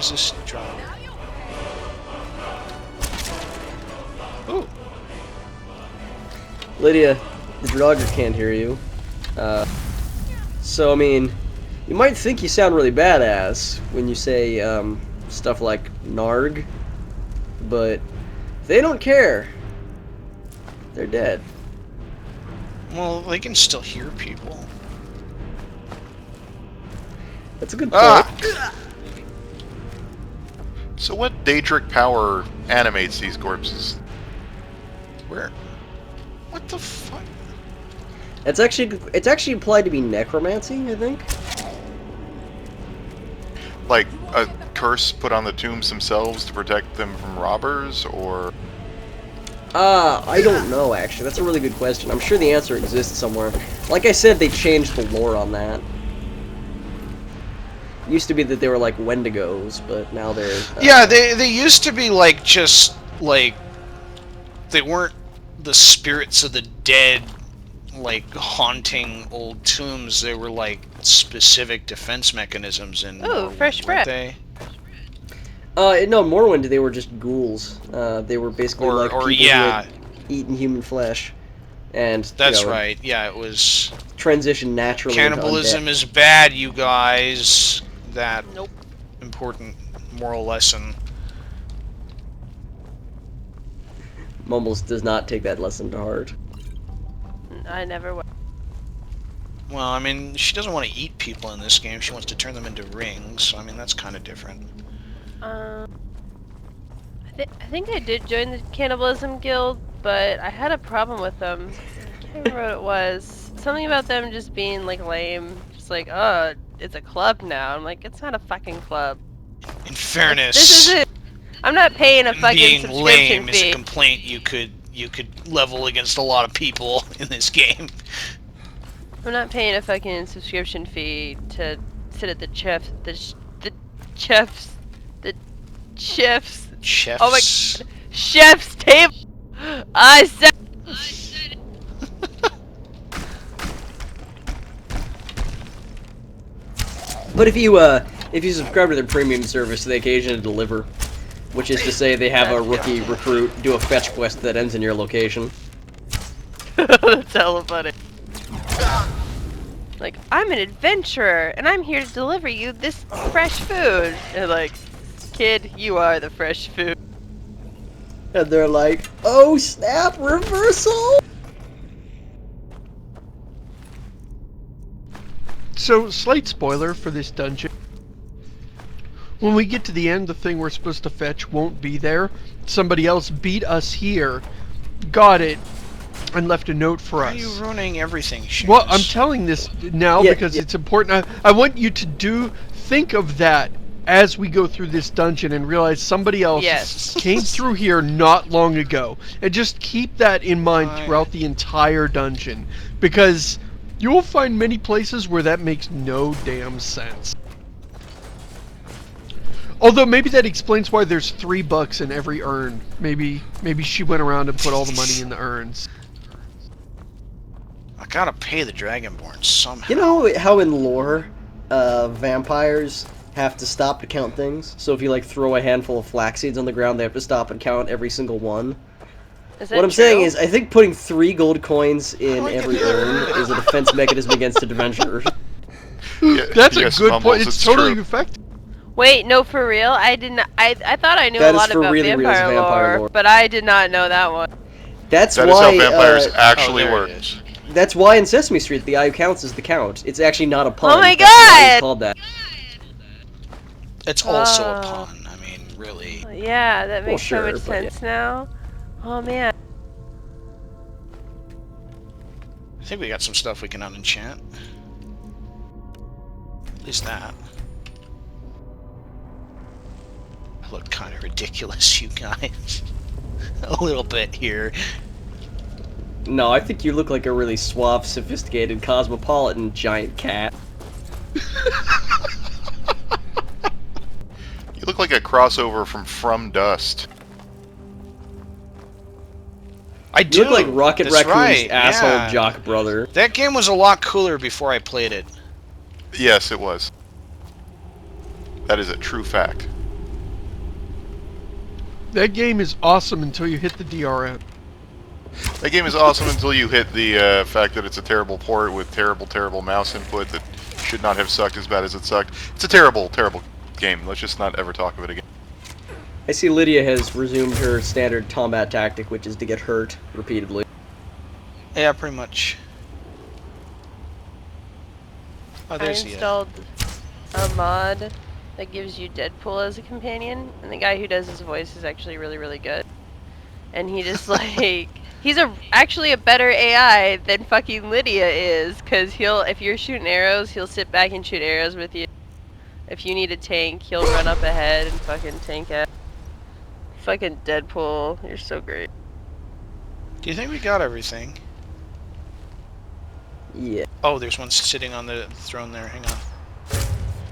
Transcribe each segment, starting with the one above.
is this drum? Ooh. Lydia, the Draugr can't hear you. So, I mean, you might think you sound really badass when you say stuff like Narg, but they don't care. They're dead. Well, they can still hear people. That's a good point. So what Daedric power animates these corpses? Where? What the fuck? It's actually implied to be necromancy, I think. Like a curse put on the tombs themselves to protect them from robbers, or... I don't know, actually. That's a really good question. I'm sure the answer exists somewhere. Like I said, they changed the lore on that. It used to be that they were like Wendigos, but now they're... Yeah, they used to be like, just, like... They weren't the spirits of the dead, like, haunting old tombs. They were, like, specific defense mechanisms in... Ooh, fresh bread. They? No, Morrowind, they were just ghouls. They were basically like people who had eaten human flesh. And, that's right, yeah, it was... Transition naturally into Cannibalism undead. is bad, you guys. That important moral lesson. Mumbles does not take that lesson to heart. I never will. Well, I mean, she doesn't want to eat people in this game. She wants to turn them into rings. So, I mean, that's kind of different. I think I did join the Cannibalism Guild, but I had a problem with them. I can't remember what it was. Something about them just being, like, lame. Just like, oh, it's a club now. I'm like, it's not a fucking club. In fairness, This is it. I'm not paying a fucking being subscription lame fee. is a complaint you could level against a lot of people in this game. I'm not paying a fucking subscription fee to sit at the chef's. Chefs. Oh my god, chef's table. I said. But if you subscribe to their premium service, they occasionally deliver. Which is to say, they have a rookie recruit do a fetch quest that ends in your location. That's hella funny. Like, I'm an adventurer, and I'm here to deliver you this fresh food. And like, kid, you are the fresh food. And they're like, oh snap, reversal! So, slight spoiler for this dungeon. When we get to the end, the thing we're supposed to fetch won't be there. Somebody else beat us here, got it, and left a note for us. Why are you ruining everything, Shamus? Well, I'm telling this now because it's important. I want you to think of that as we go through this dungeon and realize somebody else came through here not long ago. And just keep that in mind throughout the entire dungeon. Because you will find many places where that makes no damn sense. Although maybe that explains why there's $3 in every urn. Maybe she went around and put all the money in the urns. I gotta pay the Dragonborn somehow. You know how in lore, vampires have to stop to count things? So if you like throw a handful of flax seeds on the ground, they have to stop and count every single one. What I'm saying is, I think putting 3 gold coins in every urn is a defense mechanism against adventurers. That's a good point. It's totally effective. Wait, no, for real? I didn't. I thought I knew a lot about vampire lore, but I did not know that one. That's that why is how vampires actually work. That's why in Sesame Street the eye who counts is the count. It's actually not a pun. Oh my That's why god! it's called that. It's also a pun. I mean, really. Yeah, that makes so much but sense now. Oh man. I think we got some stuff we can unenchant. At least that. I look kind of ridiculous, you guys. A little bit here. No, I think you look like a really suave, sophisticated, cosmopolitan giant cat. You look like a crossover from Dust. I do. You look like Rocket That's Raccoon's right, asshole yeah. jock brother. That game was a lot cooler before I played it. Yes, it was. That is a true fact. That game is awesome until you hit the DRM. That game is awesome until you hit the fact that it's a terrible port with terrible, terrible mouse input that should not have sucked as bad as it sucked. It's a terrible, terrible game. Let's just not ever talk of it again. I see Lydia has resumed her standard combat tactic, which is to get hurt repeatedly. Yeah, pretty much. Oh, I there's the, installed a mod that gives you Deadpool as a companion, and the guy who does his voice is actually really, really good. And he just like he's actually a better AI than fucking Lydia is, because if you're shooting arrows, he'll sit back and shoot arrows with you. If you need a tank, he'll run up ahead and fucking tank it. Fucking Deadpool, you're so great. Do you think we got everything? Yeah. Oh, there's one sitting on the throne there. Hang on.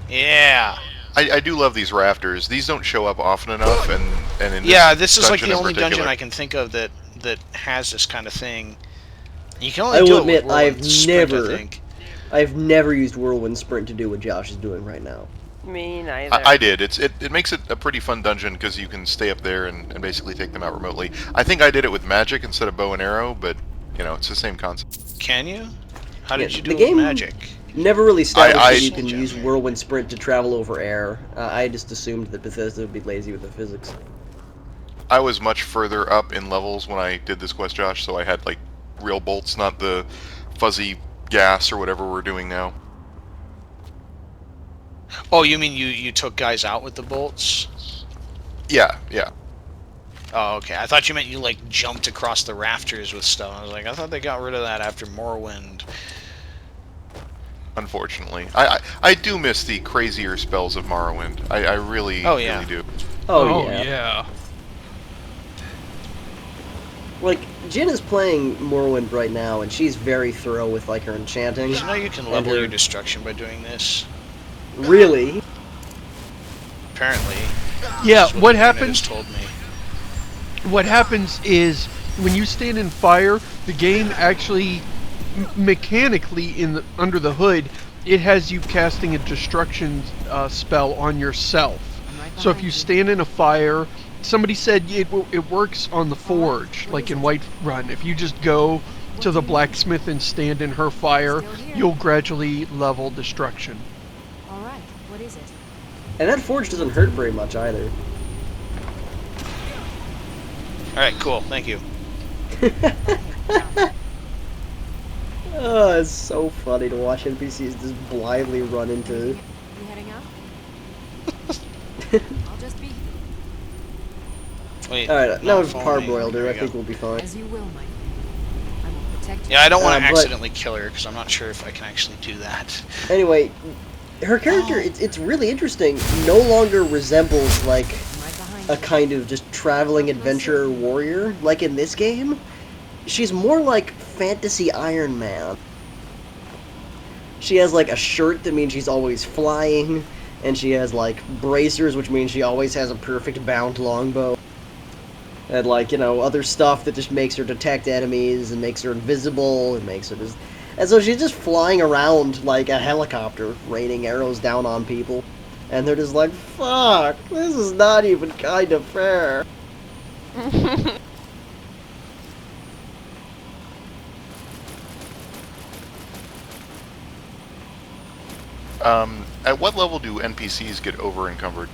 Yeah. I do love these rafters. These don't show up often enough, and in this is like the only dungeon I can think of that has this kind of thing. You can only I do will it admit, with Whirlwind Sprint, I've never used Whirlwind Sprint to do what Josh is doing right now. Me neither. I did. It makes it a pretty fun dungeon because you can stay up there and basically take them out remotely. I think I did it with magic instead of bow and arrow, but you know, it's the same concept. Can you? How did you do the it game with magic? Never really established that you can I- use Whirlwind Sprint to travel over air. I just assumed that Bethesda would be lazy with the physics. I was much further up in levels when I did this quest, Josh, so I had like real bolts, not the fuzzy gas or whatever we're doing now. Oh, you mean you took guys out with the bolts? Yeah. Oh, okay. I thought you meant you like jumped across the rafters with stuff. I was like, I thought they got rid of that after Morrowind. Unfortunately, I do miss the crazier spells of Morrowind. I really, really do. Oh yeah. Like, Jin is playing Morrowind right now, and she's very thorough with like her enchanting. Did you know you can level your destruction by doing this? Really? Apparently. Yeah, That's what the happens? internet has told me. What happens is when you stand in fire, the game actually mechanically under the hood, it has you casting a destruction spell on yourself. So if you stand in a fire, somebody said it works on the forge, like in Whiterun. If you just go to the blacksmith and stand in her fire, you'll gradually level destruction. All right, what is it? And that forge doesn't hurt very much either. Alright, cool. Thank you. Oh, it's so funny to watch NPCs just blindly run into. You heading out? I'll just be. Wait. Alright, now we've foaming. parboiled her. There I we think go. we'll be fine. As you will, my. I will protect you. Yeah, I don't want to but- accidentally kill her because I'm not sure if I can actually do that. Anyway, her character, it's really interesting, no longer resembles like Am I behind a you? kind of just traveling adventure warrior. Like in this game, she's more like fantasy Iron Man. She has like a shirt that means she's always flying, and she has like bracers, which means she always has a perfect bound longbow. And like, you know, other stuff that just makes her detect enemies and makes her invisible and makes her just... And so she's just flying around like a helicopter, raining arrows down on people. And they're just like, fuck, this is not even kind of fair. At what level do NPCs get over encumbered?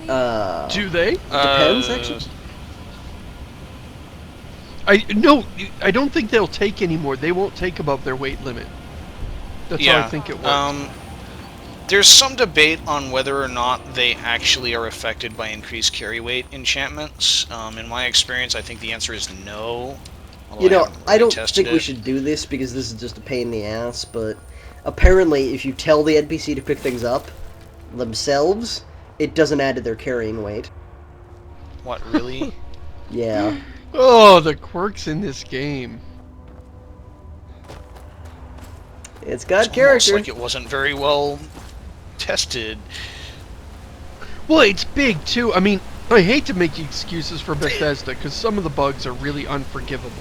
Do they? Depends, actually. I don't think they'll take anymore. They won't take above their weight limit. That's how I think it works. There's some debate on whether or not they actually are affected by increased carry weight enchantments. In my experience, I think the answer is no. You know, I don't tested think we it. should do this because this is just a pain in the ass, but apparently if you tell the NPC to pick things up themselves, it doesn't add to their carrying weight. What, really? Yeah. Oh, the quirks in this game. It's got It's almost character. like it wasn't very well tested. Well, it's big too. I mean, I hate to make excuses for Bethesda because some of the bugs are really unforgivable.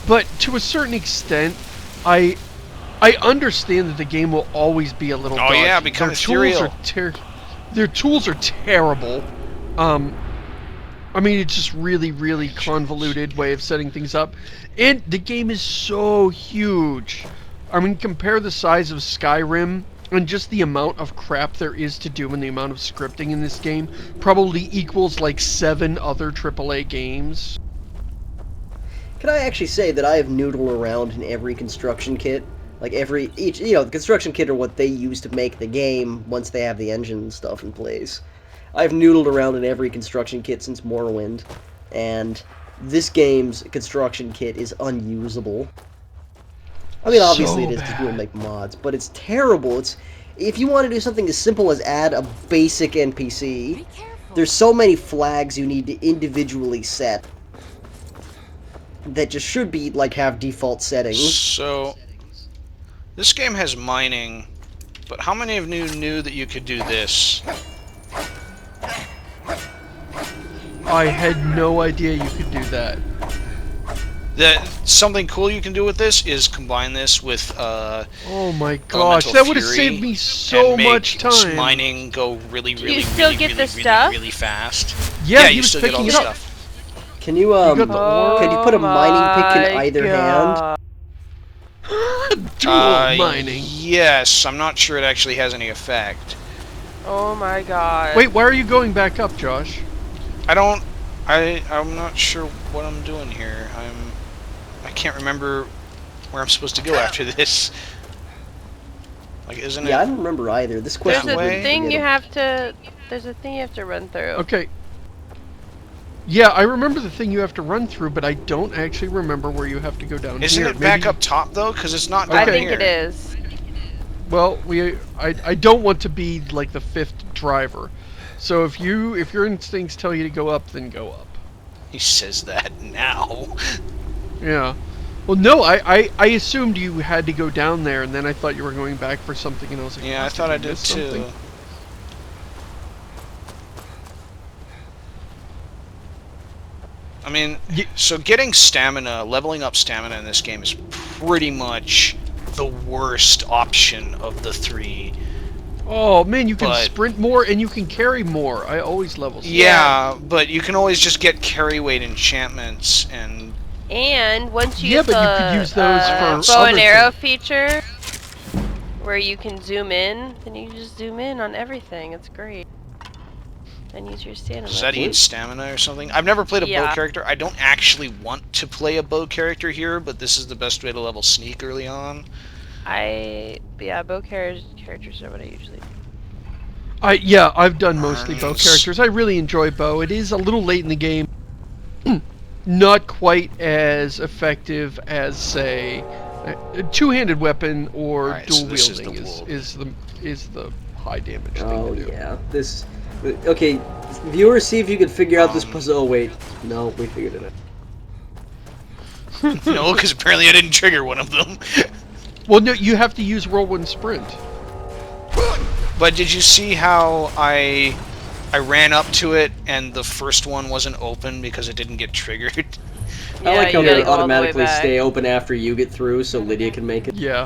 But to a certain extent, I understand that the game will always be a little Oh, dodgy. yeah, become Their tools ethereal. their tools are terrible. I mean, it's just really, really convoluted way of setting things up. And the game is so huge. I mean, compare the size of Skyrim and just the amount of crap there is to do and the amount of scripting in this game probably equals like 7 other AAA games. Can I actually say that I have noodled around in every construction kit? Like the construction kit are what they use to make the game once they have the engine and stuff in place. I've noodled around in every construction kit since Morrowind, and this game's construction kit is unusable. I mean, obviously it is because people make mods, but it's terrible. If you want to do something as simple as add a basic NPC, there's so many flags you need to individually set that just should be, like, have default settings. So, this game has mining, but how many of you knew that you could do this? I had no idea you could do that. Something cool you can do with this is combine this with oh my gosh, that would have saved me so much time. Mining go really really fast. Yeah, you still get all the stuff. Can you can you put a mining pick in either hand? Dual mining. Yes, I'm not sure it actually has any effect. Oh my god. Wait, why are you going back up, Josh? I'm not sure what I'm doing here. I can't remember where I'm supposed to go after this. Like, isn't it? Yeah, I don't remember either. This question. There's a thing you have to. There's a thing you have to run through. Okay. Yeah, I remember the thing you have to run through, but I don't actually remember where you have to go down. Isn't it back up top though? Because it's not down I think here. it is. Well, I don't want to be like the 5th driver. So if your instincts tell you to go up, then go up. He says that now. Yeah. Well, no, I assumed you had to go down there, and then I thought you were going back for something, and I was like, yeah, I thought I did too. I mean, so getting stamina, leveling up stamina in this game is pretty much the worst option of the 3. Oh man, you can sprint more and you can carry more. I always level. Yeah, but you can always just get carry weight enchantments and. And once you use but you could use those for bow and arrow feature, where you can zoom in, then you just zoom in on everything. It's great. And use your stamina. Does that eat stamina or something? I've never played a bow character. I don't actually want to play a bow character here, but this is the best way to level sneak early on. Bow characters are what I usually do. Yeah, I've done mostly bow characters. I really enjoy bow. It is a little late in the game. Not quite as effective as, say, a two-handed weapon or dual wielding is the high damage thing to do. Yeah, this. Okay, viewers, see if you can figure out this puzzle. Oh wait, no, we figured it out. No, because apparently I didn't trigger one of them. Well, no, you have to use whirlwind sprint. But did you see how I ran up to it and the first one wasn't open because it didn't get triggered? I like how they automatically stay open after you get through, so Lydia can make it. Yeah.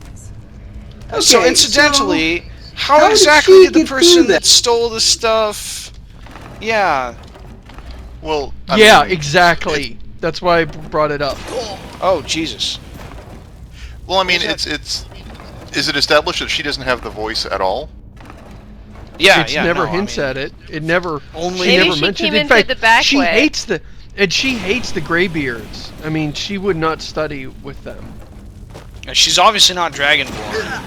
Okay, so incidentally, how exactly did the person that stole the stuff? Yeah. Well. I mean, exactly. That's why I brought it up. Oh Jesus. Well, I mean, is it established that she doesn't have the voice at all? Yeah, it never hints at it. It never. She never mentioned it. In fact, she hates the Greybeards. I mean, she would not study with them. And she's obviously not Dragonborn.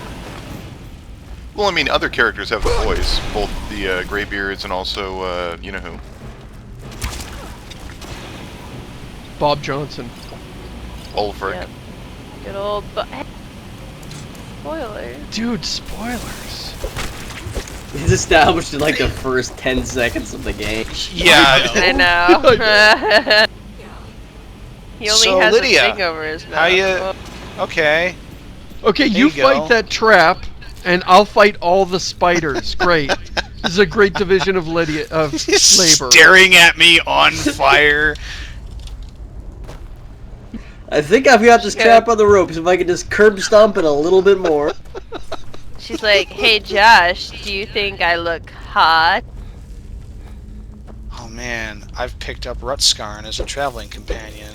Well, I mean, other characters have the voice, both the Greybeards and also, you know who. Bob Johnson. Ulfric. Yep. Good old spoilers. Dude, spoilers. It's established in like the first 10 seconds of the game. Yeah, I know. He only has Lydia, a thing over his mouth. How you? Okay. Okay, you fight that trap, and I'll fight all the spiders. Great. This is a great division of labor. Staring at me on fire. I think I've got this trap on the ropes. If I could just curb stomp it a little bit more. She's like, "Hey Josh, do you think I look hot?" Oh man, I've picked up Rutskarn as a traveling companion.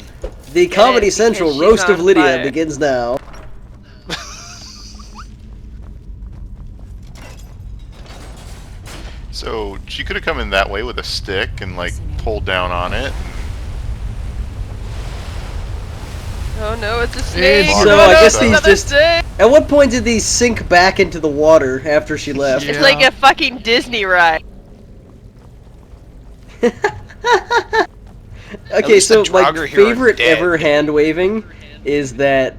The Comedy Central she's Roast of on Lydia fire. begins now. So she could have come in that way with a stick and like pulled down on it. Oh no, it's a snake! And So no, I guess it's these another just... snake! At what point did these sink back into the water after she left? It's like a fucking Disney ride. Okay, least so the my Draugr here are favorite dead. ever hand waving is that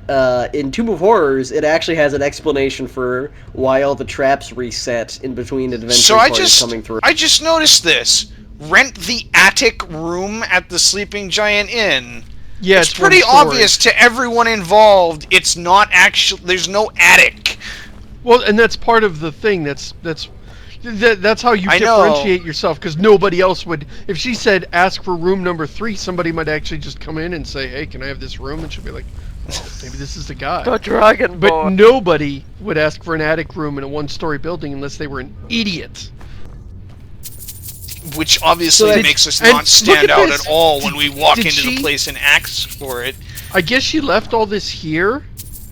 in Tomb of Horrors, it actually has an explanation for why all the traps reset in between adventure So I parties coming through. just noticed this. Rent the attic room at the Sleeping Giant Inn. Yeah, It's pretty obvious to everyone involved. It's not actually. There's no attic. Well, and that's part of the thing. That's how you I know. differentiate yourself, because nobody else would. If she said ask for room number 3, somebody might actually just come in and say, "Hey, can I have this room?" And she'll be like, "Oh, maybe this is the guy." The Dragon But Ball. nobody would ask for an attic room in a 1-story building unless they were an idiot. Which obviously So makes us and not look stand at out this. at all when we walk Did into the she- place and ask for it. I guess she left all this here,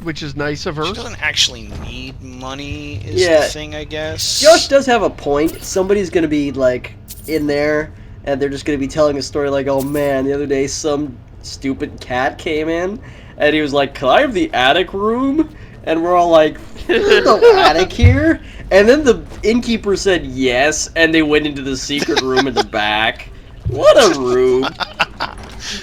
which is nice of her. She doesn't actually need money, is Yeah. the thing, I guess. Josh does have a point. Somebody's gonna be like in there, and they're just gonna be telling a story like, "Oh man, the other day some stupid cat came in, and he was like, 'Can I have the attic room?' And we're all like, 'There's no attic here.' And then the innkeeper said yes, and they went into the secret room in the back. What a room!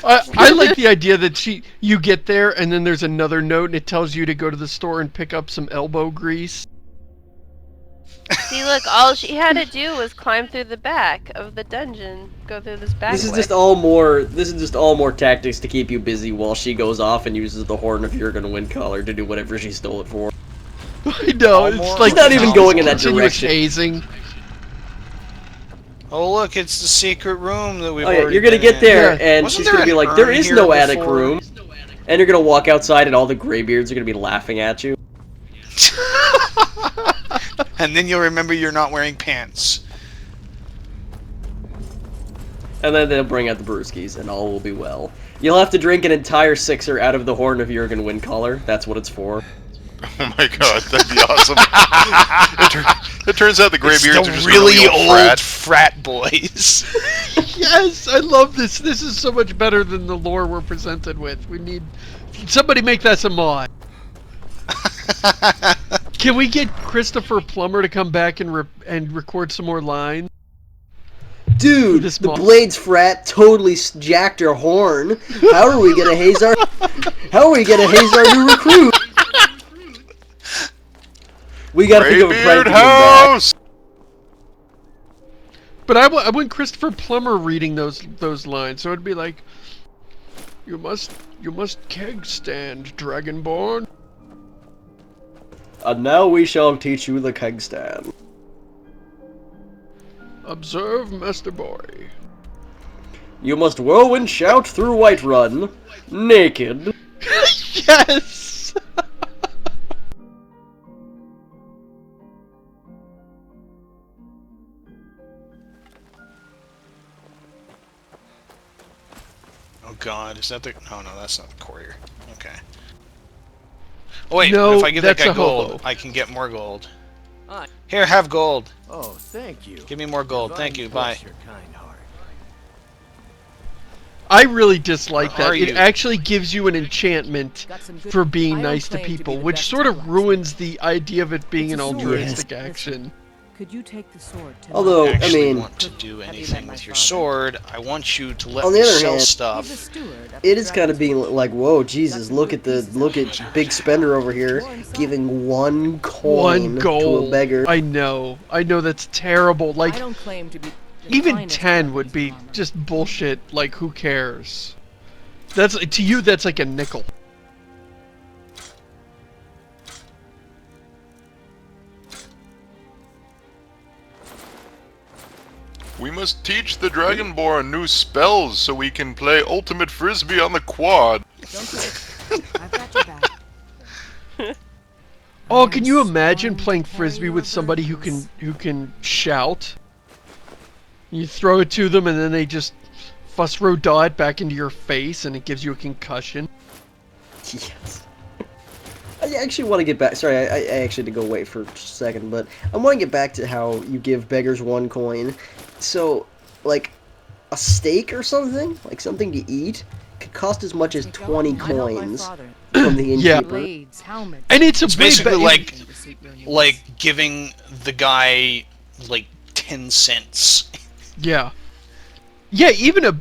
I like the idea that you get there and then there's another note and it tells you to go to the store and pick up some elbow grease. See, look, all she had to do was climb through the back of the dungeon, go through this back This is way. just all more. This is just all more tactics to keep you busy while she goes off and uses the Horn of Jurgen Wind Collar to do whatever she stole it for. I know, All it's more like She's not even going in that continuous direction. hazing. Oh look, it's the secret room that we've Oh yeah, already you're gonna been get in. there, Yeah. and Wasn't she's there gonna be an like, "There urn is here no attic before?" room," and you're gonna walk outside, and all the graybeards are gonna be laughing at you. And then you'll remember you're not wearing pants. And then they'll bring out the brewskis, and all will be well. You'll have to drink an entire sixer out of the Horn of Jurgen Wind Collar. That's what it's for. Oh my god, that'd be awesome. It turns out the It's graybeards the are just really a real old frat. boys. Yes, I love this. This is so much better than the lore we're presented with. We need somebody make that some mod. Can we get Christopher Plummer to come back and record some more lines? Dude, This the mod. Blades frat totally jacked her horn. How are we gonna haze our? How are we gonna haze our new recruit? We gotta think of a prank Graybeard to get him back. House! But I want Christopher Plummer reading those lines, so it'd be like, you must keg stand, Dragonborn. And now we shall teach you the keg stand. Observe, Master Boy. You must whirlwind shout through Whiterun, naked. Yes! Oh god, is that the... Oh no, that's not the courier. Okay. Oh wait, No, if I give that that's guy a gold, hobo. I can get more gold. Hi. Here, have gold. Oh, thank you. Give me more gold. Thank you, bye. Bless your kind heart. I really dislike Where that. are It you? actually gives you an enchantment Got some good- for being I don't nice to claim to be people, the which best sort of at ruins the idea of it being It's an a sword. altruistic Yes. action. Could you take the sword to Although, I I actually mean, want to do Have you anything met my with your father? sword. I want you to let On the me other sell hand- He's a stuff. steward of it the is kind of being like, whoa, Jesus, look at big spender over here giving one coin One to a gold. beggar. I know that's terrible. Like, I don't claim to be the even finest 10 would weapons be armor. just bullshit. Like, who cares? That's to you. That's like a nickel. We must teach the Dragonborn new spells so we can play Ultimate Frisbee on the quad. Don't worry. I've got your back. Oh, I can am you imagine sworn to playing carry frisbee your with somebody burdens. who can shout? You throw it to them, and then they just fuss row it back into your face, and it gives you a concussion. Yes. I actually want to get back. Sorry, I actually had to go away for just a second, but I want to get back to how you give beggars 1 coin. So, like, a steak or something, like something to eat, could cost as much as 20 coins from the innkeeper. Blades, helmets. And it's basically like giving the guy like 10 cents. Yeah. Yeah, even an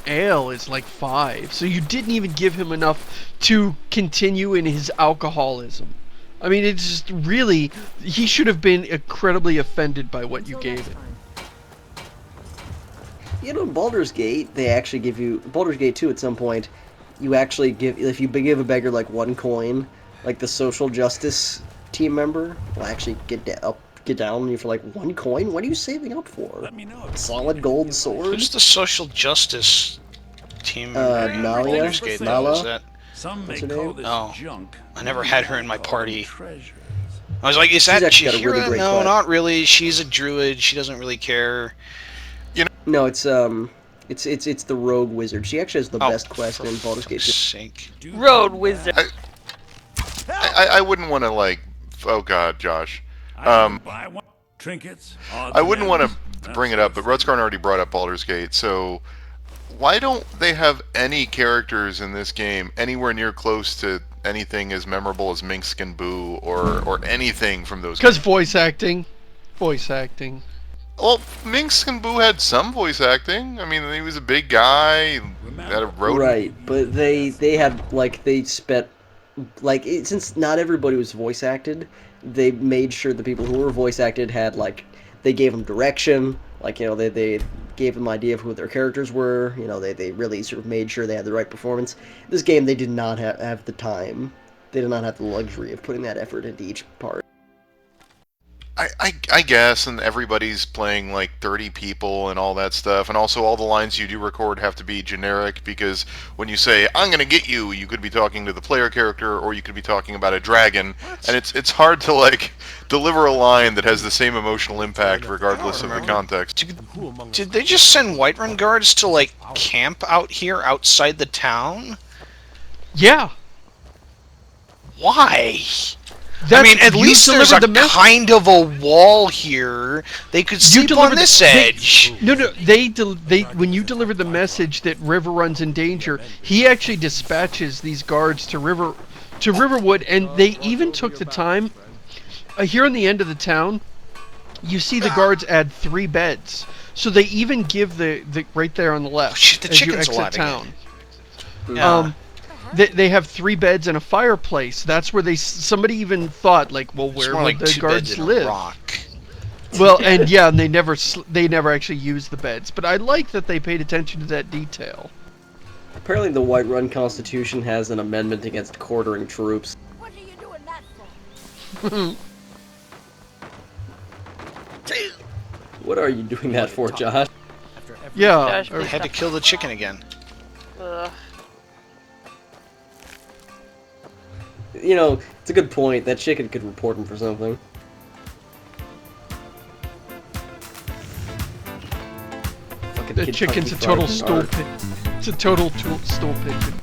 ale is like 5, so you didn't even give him enough to continue in his alcoholism. I mean, it's just really, he should have been incredibly offended by what you gave him. You know, in Baldur's Gate, they actually give you, Baldur's Gate 2 at some point, you actually give, if you give a beggar like 1 coin, like the social justice team member will actually get down on you for like 1 coin? What are you saving up for? Let me know. Solid gold sword? Who's the social justice team member? Nalia? Gate, Nala? is that? Some may What's her call name? this Oh, junk. I never had her in my party. Treasures. I was like, is She's that actually got a really Chihira? great No, quest. not really. She's a druid. She doesn't really care. No, it's the rogue wizard. She actually has the Oh, best quest for in Baldur's Gate. fuck's sake. Road wizard. I wouldn't want to like. Oh God, Josh. Buy one. Trinkets. I wouldn't want to bring it up, but Rutskarn already brought up Baldur's Gate, so why don't they have any characters in this game anywhere near close to anything as memorable as Minsk and Boo or anything from those Because games? voice acting. Well, Minsk and Boo had some voice acting. I mean, he was a big guy, had a rodent. Right, but they had, like, they spent, like, since not everybody was voice acted, they made sure the people who were voice acted had, like, they gave them direction, like, you know, they gave them an idea of who their characters were, you know, they really sort of made sure they had the right performance. This game, they did not have the time, they did not have the luxury of putting that effort into each part. I guess, and everybody's playing like 30 people and all that stuff, and also all the lines you do record have to be generic, because when you say, I'm gonna get you, you could be talking to the player character, or you could be talking about a dragon, and it's hard to like deliver a line that has the same emotional impact regardless of the context. Did they just send Whiterun Guards to like camp out here outside the town? Yeah. Why? I mean, at least there's a kind of a wall here. They could sleep on this edge. No, they when you deliver the message that Riverrun's in danger, he actually dispatches these guards to Riverwood, and they even took the time. Here on the end of the town, you see the guards add 3 beds, so they even give the right there on the left Shit, the as you chicken's exit alive town. Yeah. They have 3 beds and a fireplace. That's where somebody even thought, like, well, where would like the 2 guards beds in a live? rock. Well, and yeah, and they never actually used the beds. But I like that they paid attention to that detail. Apparently the Whiterun Constitution has an amendment against quartering troops. What are you doing that for? What are you doing that for, Josh? Yeah. Josh, I had to kill the chicken again. Ugh. You know, it's a good point. That chicken could report him for something. The chicken's a total stool pigeon. It's a total stool pigeon.